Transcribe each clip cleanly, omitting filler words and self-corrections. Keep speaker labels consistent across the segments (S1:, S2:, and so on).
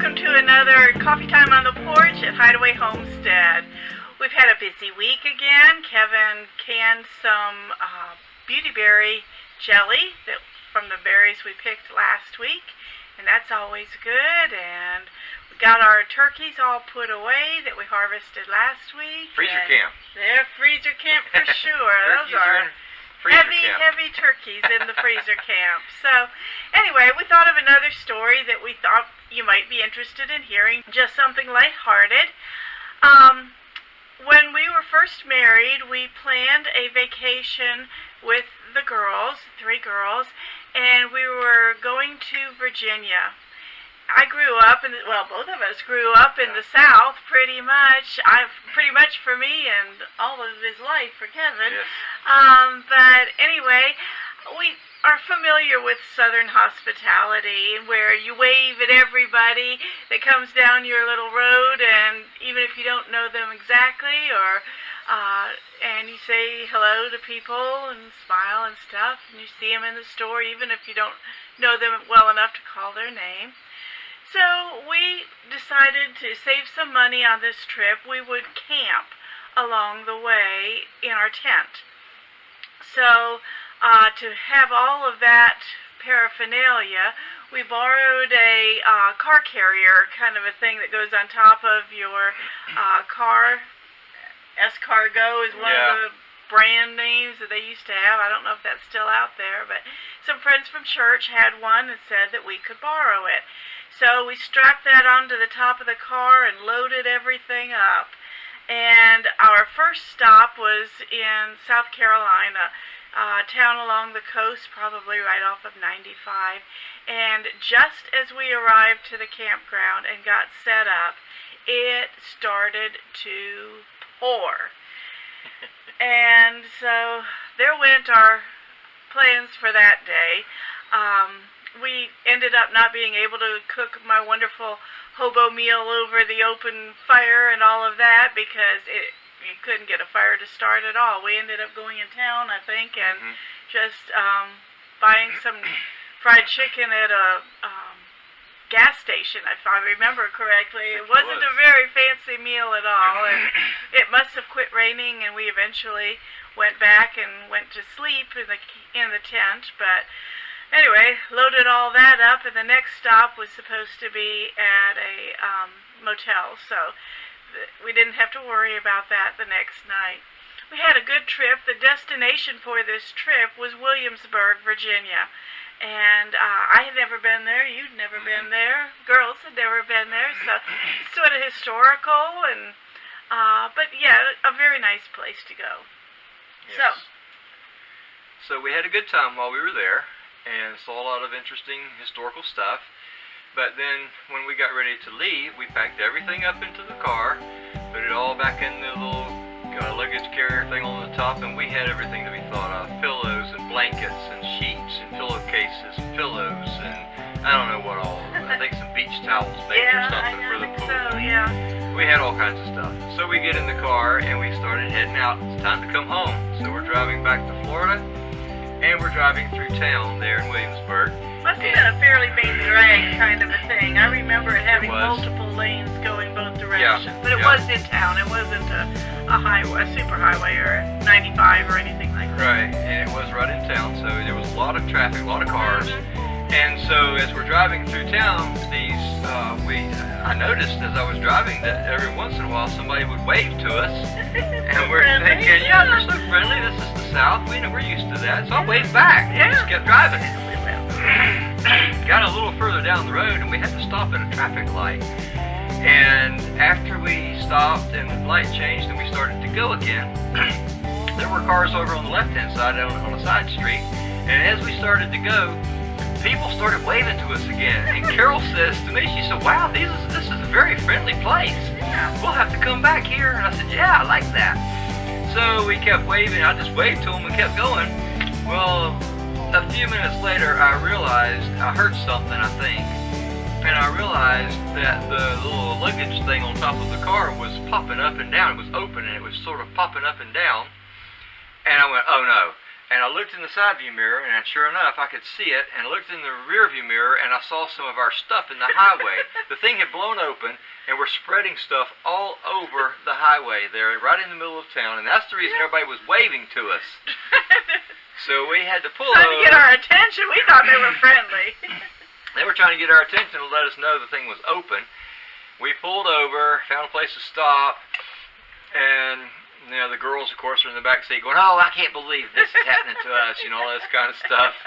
S1: welcome to another coffee time on the porch at Hideaway Homestead. We've had a busy week again. Kevin canned some beautyberry jelly from the berries we picked last week, and that's always good. And we got our turkeys all put away that we harvested last week.
S2: Freezer camp.
S1: They're freezer camp for sure. Those are heavy turkeys in the freezer camp. So anyway, we thought of another story that we thought you might be interested in hearing, just something lighthearted. When we were first married, we planned a vacation with the girls, 3 girls, and we were going to Virginia. I grew up both of us grew up in the South pretty much. Pretty much for me and all of his life for Kevin.
S2: Yes.
S1: But anyway, we are familiar with Southern hospitality, where you wave at everybody that comes down your little road, and even if you don't know them exactly, and you say hello to people and smile and stuff, and you see them in the store, even if you don't know them well enough to call their name. So we decided to save some money on this trip. We would camp along the way in our tent. So to have all of that paraphernalia, we borrowed a car carrier, kind of a thing that goes on top of your car. Escargot is one of the brand names that they used to have. I don't know if that's still out there, but some friends from church had one and said that we could borrow it. So we strapped that onto the top of the car and loaded everything up. And our first stop was in South Carolina, a town along the coast, probably right off of 95. And just as we arrived to the campground and got set up, it started to pour. And so there went our plans for that day. We ended up not being able to cook my wonderful hobo meal over the open fire and all of that because you couldn't get a fire to start at all. We ended up going in town, I think, and just buying some fried chicken at a gas station, if I remember correctly. It wasn't a very fancy meal at all, and it must have quit raining, and we eventually went back and went to sleep in the tent, but anyway, loaded all that up, and the next stop was supposed to be at a motel, so we didn't have to worry about that the next night. We had a good trip. The destination for this trip was Williamsburg, Virginia, and I had never been there. You'd never been there. Girls had never been there, so it's sort of historical, and but yeah, a very nice place to go.
S2: Yes. So we had a good time while we were there, and saw a lot of interesting historical stuff. But then when we got ready to leave, we packed everything up into the car, put it all back in the little luggage carrier thing on the top, and we had everything that we thought of: pillows and blankets and sheets and pillowcases and pillows and I don't know what all. I think some beach towels maybe or something for the pool.
S1: So, yeah.
S2: We had all kinds of stuff. So we get in the car and we started heading out. It's time to come home. So we're driving back to Florida. And we're driving through town there in Williamsburg.
S1: Must have been a fairly main drag kind of a thing. I remember it having multiple lanes going both directions. But it was in town. It wasn't a highway, a super highway or 95 or anything like that.
S2: Right, and it was right in town, so there was a lot of traffic, a lot of cars. And so as we're driving through town, I noticed as I was driving that every once in a while somebody would wave to us. And we're thinking, yeah, they're so friendly. This is the South. We're used to that. So I waved back. We just kept driving. Got a little further down the road and we had to stop at a traffic light. And after we stopped and the light changed and we started to go again, there were cars over on the left-hand side on a side street. And as we started to go, people started waving to us again. And Carol says to me, she said, wow, this is a very friendly place. We'll have to come back here. And I said, yeah, I like that. So we kept waving. I just waved to them and kept going. Well, a few minutes later, I realized, I heard something, I think. And I realized that the little luggage thing on top of the car was popping up and down. It was open and it was sort of popping up and down. And I went, oh no. And I looked in the side view mirror, and sure enough, I could see it. And I looked in the rear view mirror, and I saw some of our stuff in the highway. The thing had blown open, and we're spreading stuff all over the highway there, right in the middle of town. And that's the reason everybody was waving to us. So we had to pull over.
S1: Trying to get our attention. We thought they were friendly.
S2: They were trying to get our attention to let us know the thing was open. We pulled over, found a place to stop, and you know, the girls, of course, are in the back seat going, "Oh, I can't believe this is happening to us," you know, all this kind of stuff.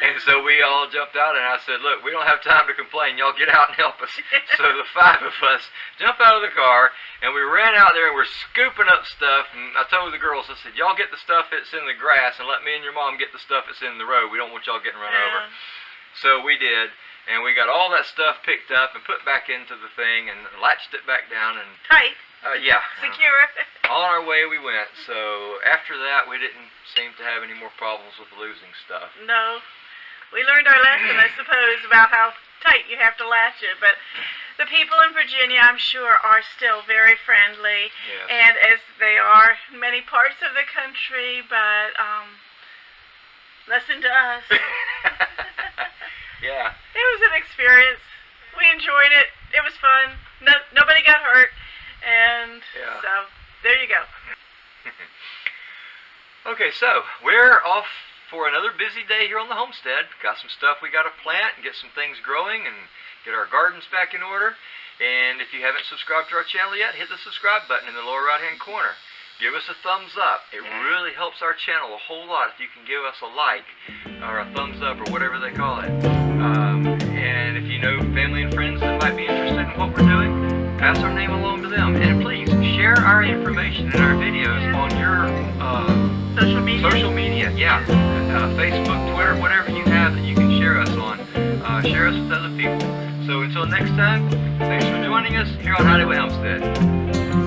S2: And so we all jumped out, and I said, "Look, we don't have time to complain. Y'all get out and help us." So the 5 of us jumped out of the car, and we ran out there, and we're scooping up stuff. And I told the girls, I said, "Y'all get the stuff that's in the grass, and let me and your mom get the stuff that's in the road. We don't want y'all getting run over." So we did, and we got all that stuff picked up and put back into the thing and latched it back down. And
S1: Tight.
S2: Yeah.
S1: Secure.
S2: On our way we went. So after that, we didn't seem to have any more problems with losing stuff.
S1: No. We learned our lesson, I suppose, about how tight you have to latch it. But the people in Virginia, I'm sure, are still very friendly.
S2: Yes.
S1: And as they are in many parts of the country, but listen to us.
S2: Yeah.
S1: It was an experience. We enjoyed it. It was fun. Nobody got hurt. And so, there you go.
S2: Okay, so we're off for another busy day here on the homestead. Got some stuff we got to plant and get some things growing and get our gardens back in order. And if you haven't subscribed to our channel yet, hit the subscribe button in the lower right hand corner. Give us a thumbs up. It really helps our channel a whole lot if you can give us a like or a thumbs up or whatever they call it. And if you know family and friends that might be interested in what we're doing, pass our name along to them. And please share our information in our videos on your social media. Yeah. Facebook, Twitter, whatever you have that you can share us on. Share us with other people. So until next time, thanks for joining us here on Hideaway Homestead.